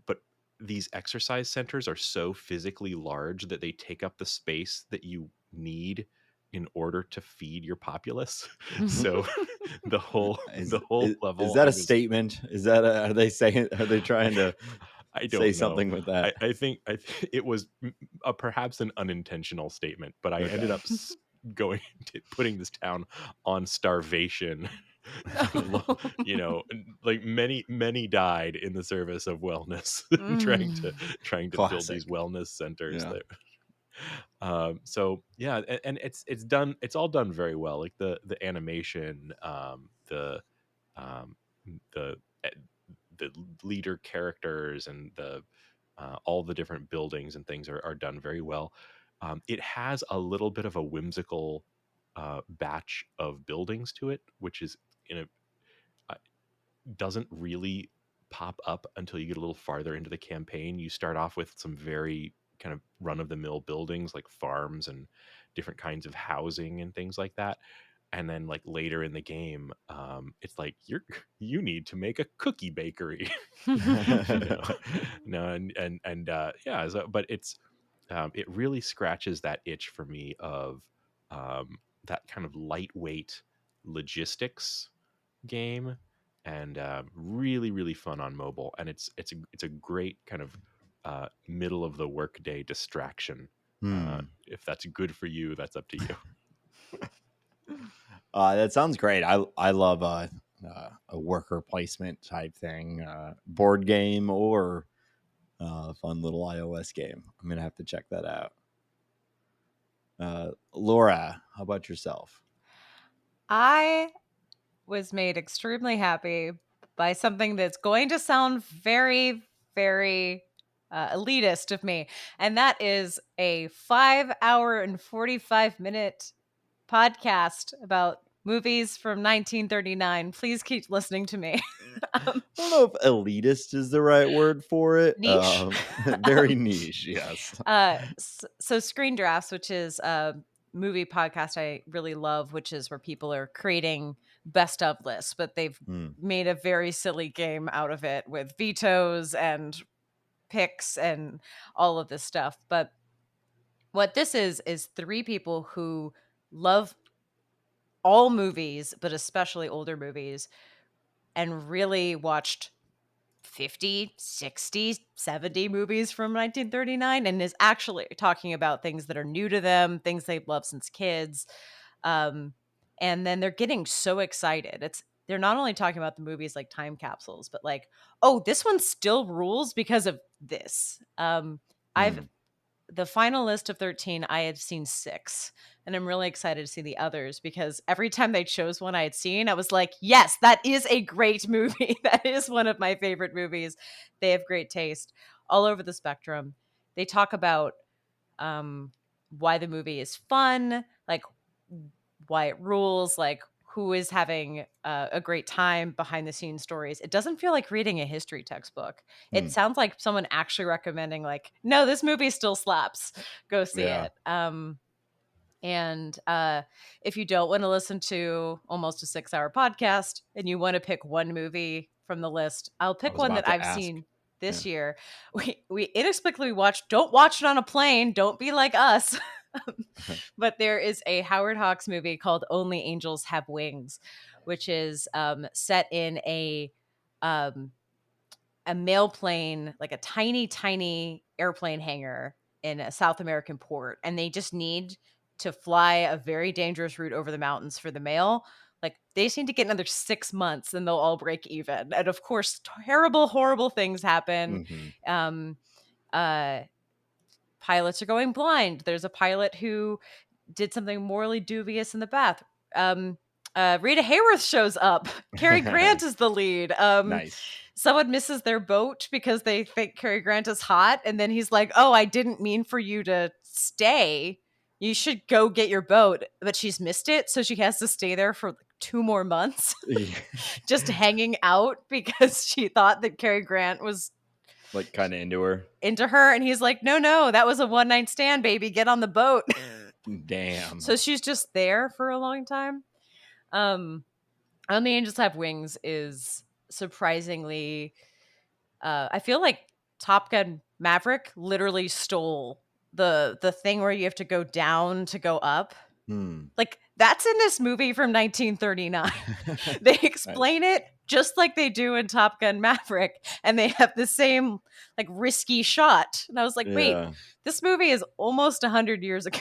But these exercise centers are so physically large that they take up the space that you need in order to feed your populace. So the whole Is, the whole is is level that I a was statement? Is that are they saying? Are they trying to I say don't know. something with that? I think it was perhaps an unintentional statement, but I ended Okay. up going to putting this town on starvation. Like many died in the service of wellness, trying to Mm. build these Classic. wellness centers Yeah. that so yeah, and it's done, it's all done very well, like the animation, um the eh, the leader characters and the all the different buildings and things are done very well. It has a little bit of a whimsical batch of buildings to it, which is in a doesn't really pop up until you get a little farther into the campaign. You start off with some very kind of run of the mill buildings like farms and different kinds of housing and things like that. And then like later in the game, it's like you need to make a cookie bakery. no, no, and yeah. So, but it really scratches that itch for me of um, that kind of lightweight logistics game, and really really fun on mobile, and it's a great kind of middle of the workday distraction. Hmm. If that's good for you, that's up to you. That sounds great. I love a worker placement type thing, board game or fun little iOS game. I'm gonna have to check that out. Laura, how about yourself? I was made extremely happy by something that's going to sound very, very elitist of me. And that is a 5 hour and 45 minute podcast about movies from 1939. Please keep listening to me. um, I don't know if elitist is the right word for it. Niche. Very niche, yes. So Screen Drafts, which is a movie podcast I really love, which is where people are creating best of lists, but they've Hmm. made a very silly game out of it with vetoes and picks and all of this stuff. But what this is three people who love all movies, but especially older movies, and really watched 50, 60, 70 movies from 1939 and is actually talking about things that are new to them, things they've loved since kids. Um, and then they're getting so excited. They're not only talking about the movies like time capsules, but like, oh, this one still rules because of this. I've Hmm. The final list of 13, I had seen 6. And I'm really excited to see the others because every time they chose one I had seen, I was like, yes, that is a great movie. That is one of my favorite movies. They have great taste all over the spectrum. They talk about why the movie is fun, like why it rules, like who is having a great time, behind the scenes stories. It doesn't feel like reading a history textbook. Hmm. It sounds like someone actually recommending, like, no, this movie still slaps. Go see Yeah. it. And if you don't want to listen to almost a 6-hour podcast and you want to pick one movie from the list, I'll I pick was one about that to I've ask. seen Yeah. this year. We inexplicably watched. Don't watch it on a plane. Don't be like us. But there is a Howard Hawks movie called Only Angels Have Wings, which is set in um, a mail plane, like a tiny, tiny airplane hangar in a South American port. And they just need to fly a very dangerous route over the mountains for the mail. Like they just need to get another 6 months and they'll all break even. And of course, terrible, horrible things happen. Hmm. Um, uh, Pilots are going blind. There's a pilot who did something morally dubious in the bath. Um, Rita Hayworth shows up. Cary Grant is the lead. Nice. Someone misses their boat because they think Cary Grant is hot, and then he's like, "Oh, I didn't mean for you to stay. You should go get your boat." But she's missed it, so she has to stay there for like 2 more months, Yeah. just hanging out because she thought that Cary Grant was Like kind of into her. into her, and he's like, "No, no, that was a one-night stand, baby. Get on the boat." Damn. So she's just there for a long time. Um, On the Angels Have Wings is surprisingly. I feel like Top Gun Maverick literally stole the thing where you have to go down to go up. Hmm. Like that's in this movie from 1939. They explain it just like they do in Top Gun Maverick, and they have the same like risky shot. And I was like, wait, Yeah, this movie is almost 100 years ago.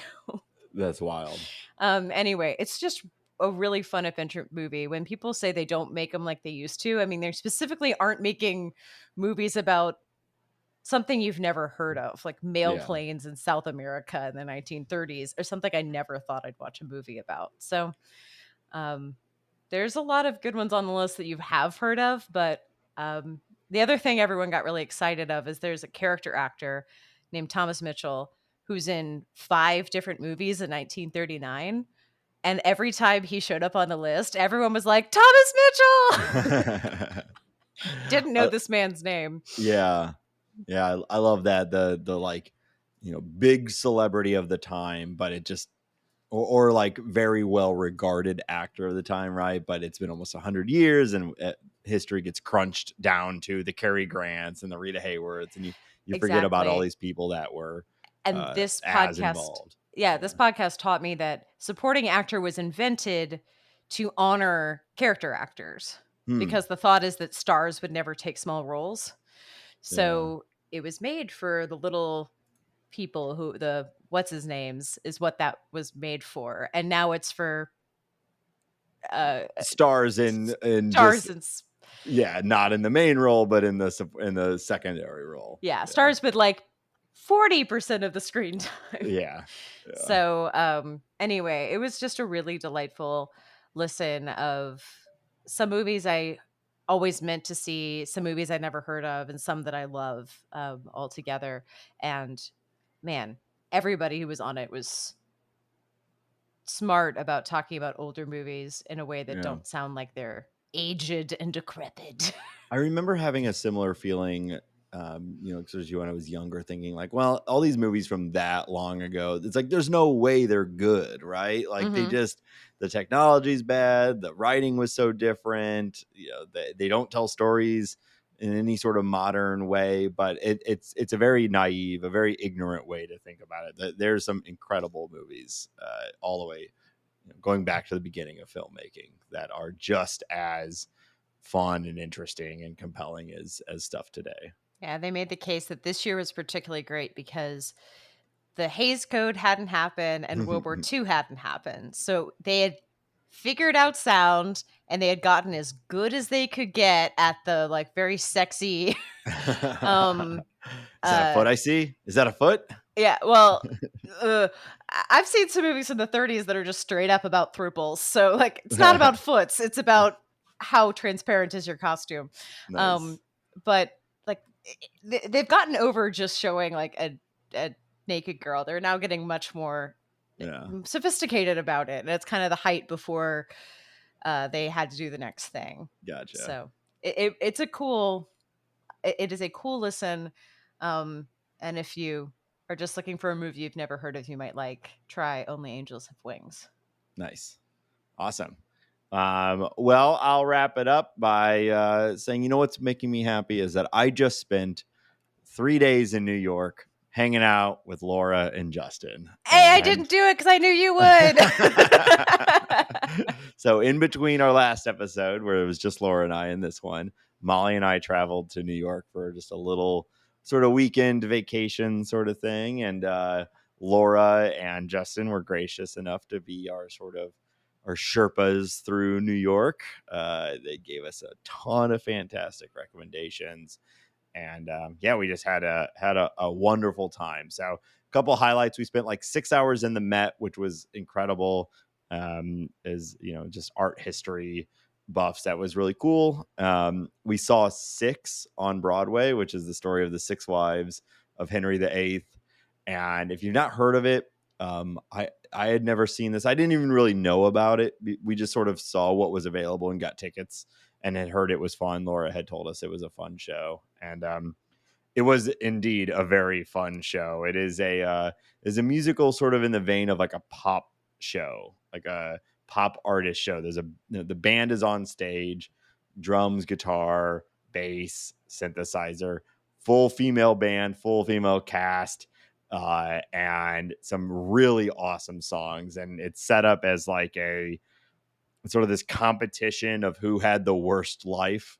that's wild. Anyway, it's just a really fun adventure movie. When people say they don't make them like they used to, I mean, they specifically aren't making movies about something you've never heard of, like mail Yeah. planes in South America in the 1930s, or something I never thought I'd watch a movie about. So, um, there's a lot of good ones on the list that you have heard of, but um, the other thing everyone got really excited of is there's a character actor named Thomas Mitchell who's in 5 different movies in 1939. And every time he showed up on the list, everyone was like, Thomas Mitchell! Didn't know I- this man's name. yeah. Yeah, I love that the like, big celebrity of the time, but it just or like very well regarded actor of the time, right? But it's been almost 100 years, and history gets crunched down to the Cary Grants and the Rita Hayworths, and you forget about all Exactly. these people that were And this as podcast, involved. yeah, Yeah. this podcast taught me that supporting actor was invented to honor character actors Hmm. because the thought is that stars would never take small roles. Yeah. So it was made for the little people who the what's his names is what that was made for, and now it's for Stars in just stars and not in the main role, but in the secondary role. yeah, stars with like 40% of the screen time. Yeah. Yeah. So anyway, it was just a really delightful listen of some movies I always meant to see, some movies I never heard of, and some that I love all together. And man, everybody who was on it was smart about talking about older movies in a way that Yeah. don't sound like they're aged and decrepit. I remember having a similar feeling, especially when I was younger, thinking like, well, all these movies from that long ago, it's like, there's no way they're good, right? Like Mhm. the technology's bad. The writing was so different. They don't tell stories in any sort of modern way, but it's a very naive, a very ignorant way to think about it. There's some incredible movies all the way going back to the beginning of filmmaking, that are just as fun and interesting and compelling as stuff today. Yeah, they made the case that this year was particularly great because the Hays Code hadn't happened and World War II hadn't happened. So they had figured out sound and they had gotten as good as they could get at the like very sexy Is that a foot I see? Is that a foot? yeah, well, I've seen some movies in the 30s that are just straight up about thruples. So like it's not about foots, it's about how transparent is your costume. Nice. But like they've gotten over just showing like a naked girl. They're now getting much more sophisticated about it. And it's kind of the height before they had to do the next thing. Gotcha. So it's a cool, it is a cool listen. And if you are just looking for a movie you've never heard of, you might like, try Only Angels Have Wings. Nice. Awesome. Well, I'll wrap it up by saying, what's making me happy is that I just spent 3 days in New York hanging out with Laura and Justin. Hey, I didn't do it because I knew you would. So in between our last episode, where it was just Laura and I, and this one, Molly and I traveled to New York for just a little sort of weekend vacation sort of thing. And Laura and Justin were gracious enough to be our Sherpas through New York. They gave us a ton of fantastic recommendations. And we just had a wonderful time. So a couple highlights: we spent like 6 hours in the Met, which was incredible. As just art history buffs, that was really cool. We saw Six on Broadway, which is the story of the 6 wives of Henry VIII. And if you've not heard of it, I had never seen this. I didn't even really know about it. We just sort of saw what was available and got tickets and had heard it was fun. Laura had told us it was a fun show, and it was indeed a very fun show. It is a musical sort of in the vein of like a pop show, like a pop artist show. There's the band is on stage, drums, guitar, bass, synthesizer, full female band, full female cast, and some really awesome songs. And it's set up as like a sort of this competition of who had the worst life,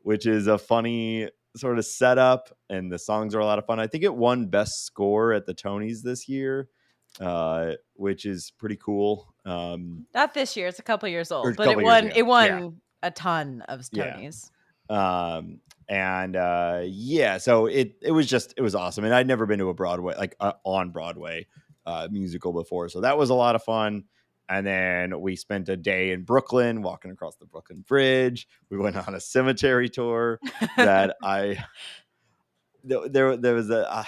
which is a funny sort of setup. And the songs are a lot of fun. I think it won Best Score at the Tonys this year, which is pretty cool. Not this year; it's a couple years old, but it won. It won a ton of Tonys. So it was awesome. And I'd never been to a Broadway, like on Broadway musical before, so that was a lot of fun. And then we spent a day in Brooklyn, walking across the Brooklyn Bridge. We went on a cemetery tour that there was I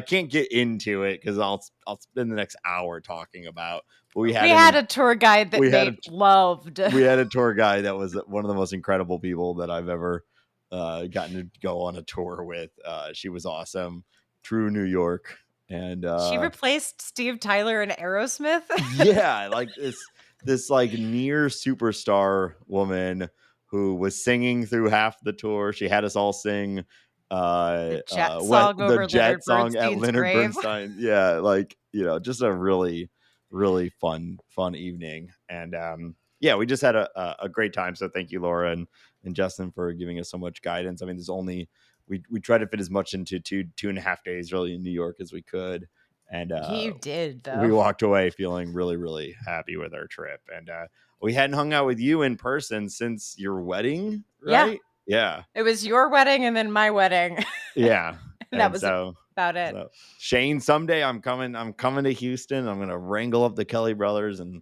can't get into it because I'll spend the next hour talking about. But we had a tour guide that Nate loved. We had a tour guide that was one of the most incredible people that I've ever gotten to go on a tour with. She was awesome, true New York. And she replaced Steve Tyler in Aerosmith. Yeah, like this like near superstar woman who was singing through half the tour. She had us all sing the Jet song at Leonard grave. Bernstein. Yeah, like just a really, really fun evening. And we just had a great time. So thank you, Laura and Justin, for giving us so much guidance. I mean, there's only we tried to fit as much into 2.5 days really in New York as we could. And you did, though. We walked away feeling really, really happy with our trip. And we hadn't hung out with you in person since your wedding, right? Yeah. It was your wedding and then my wedding. Yeah. That was about it. So, Shane, someday I'm coming to Houston. I'm going to wrangle up the Kelly brothers and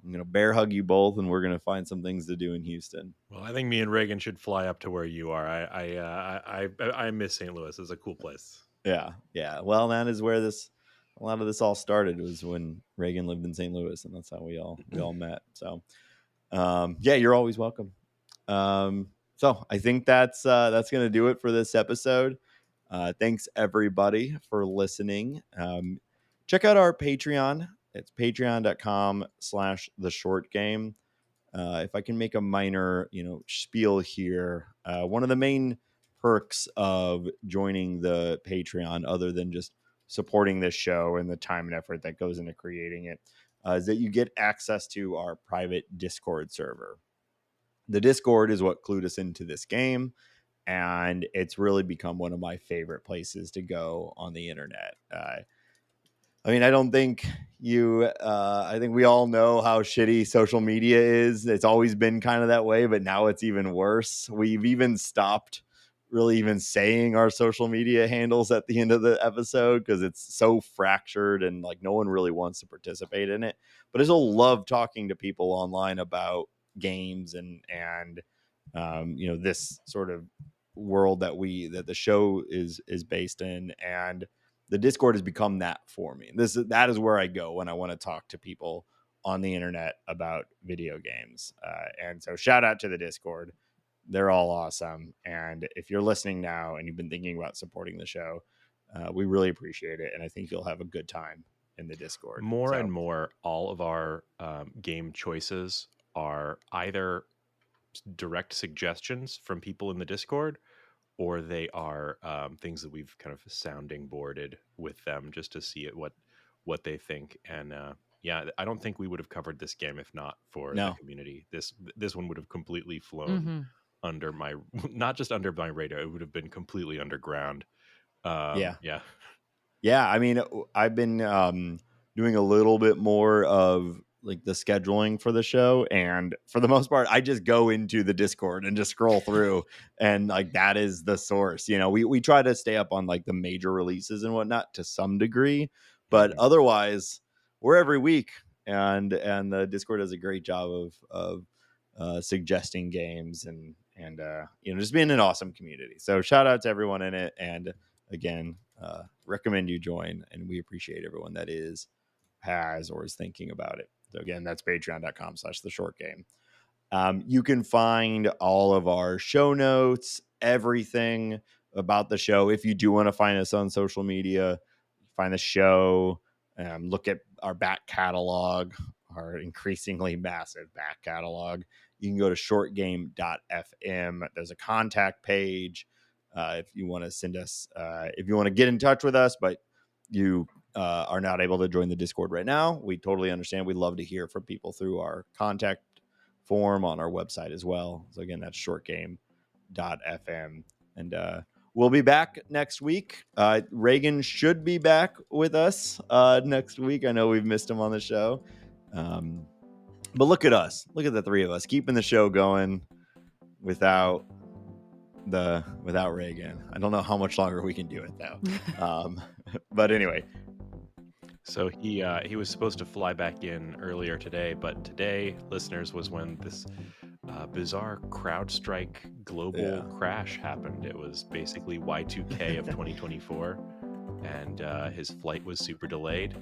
I'm going to bear hug you both, and we're going to find some things to do in Houston. Well, I think me and Reagan should fly up to where you are. I miss St. Louis. It's a cool place. Yeah. Well, that is where a lot of this all started. It was when Reagan lived in St. Louis, and that's how we all met. So, you're always welcome. So I think that's going to do it for this episode. Thanks everybody for listening. Check out our Patreon. It's patreon.com/theshortgame. If I can make a minor, spiel here, one of the main perks of joining the Patreon, other than just supporting this show and the time and effort that goes into creating it, is that you get access to our private Discord server. The Discord is what clued us into this game, and it's really become one of my favorite places to go on the internet. I mean, I don't think I think we all know how shitty social media is. It's always been kind of that way, but now it's even worse. We've even stopped really even saying our social media handles at the end of the episode because it's so fractured and like no one really wants to participate in it. But I still love talking to people online about games and this sort of world that the show is based in, and the Discord has become that for me. That is where I go when I want to talk to people on the internet about video games. And so shout out to the Discord. They're all awesome. And if you're listening now and you've been thinking about supporting the show, we really appreciate it. And I think you'll have a good time in the Discord. More and more, all of our game choices are either direct suggestions from people in the Discord, or they are things that we've kind of sounding boarded with them just to see what they think. And yeah, I don't think we would have covered this game if not for the community. This one would have completely flown under my, not just under my radar, it would have been completely underground. Yeah. I mean, I've been doing a little bit more of like the scheduling for the show, and for the most part I just go into the Discord and just scroll through, and like that is the source. We try to stay up on like the major releases and whatnot to some degree, but otherwise we're every week, and the Discord does a great job of suggesting games and just being an awesome community. So shout out to everyone in it, and again, recommend you join, and we appreciate everyone that has or is thinking about it. So again, that's patreon.com/theshortgame. You can find all of our show notes, everything about the show. If you do want to find us on social media, find the show, look at our back catalog, our increasingly massive back catalog. You can go to shortgame.fm. There's a contact page. If you want to send us, if you want to get in touch with us, but you are not able to join the Discord right now, we totally understand. We'd love to hear from people through our contact form on our website as well. So again, that's shortgame.fm. And we'll be back next week. Reagan should be back with us next week. I know we've missed him on the show. But look at us. Look at the three of us keeping the show going without Reagan. I don't know how much longer we can do it though. But anyway. So he was supposed to fly back in earlier today, but today, listeners, was when this bizarre CrowdStrike global crash happened. It was basically Y2K of 2024, and his flight was super delayed.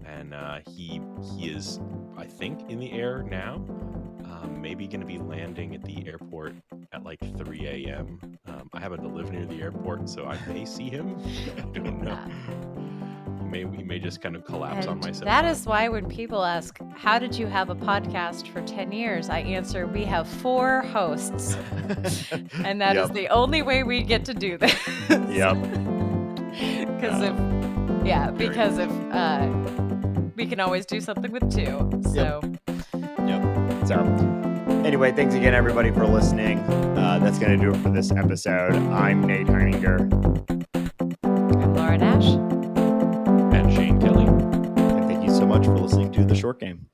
And he is, I think, in the air now. Maybe going to be landing at the airport at like 3 a.m. I happen to live near the airport, so I may see him. I don't know. He may just kind of collapse on myself. That is why when people ask, how did you have a podcast for 10 years? I answer, we have 4 hosts. And that is the only way we get to do this. Yep. Because if we can always do something with 2. So. Yep. So anyway, thanks again, everybody, for listening. That's going to do it for this episode. I'm Nate Heininger. I'm Laura Nash. And Shane Kelly. And thank you so much for listening to The Short Game.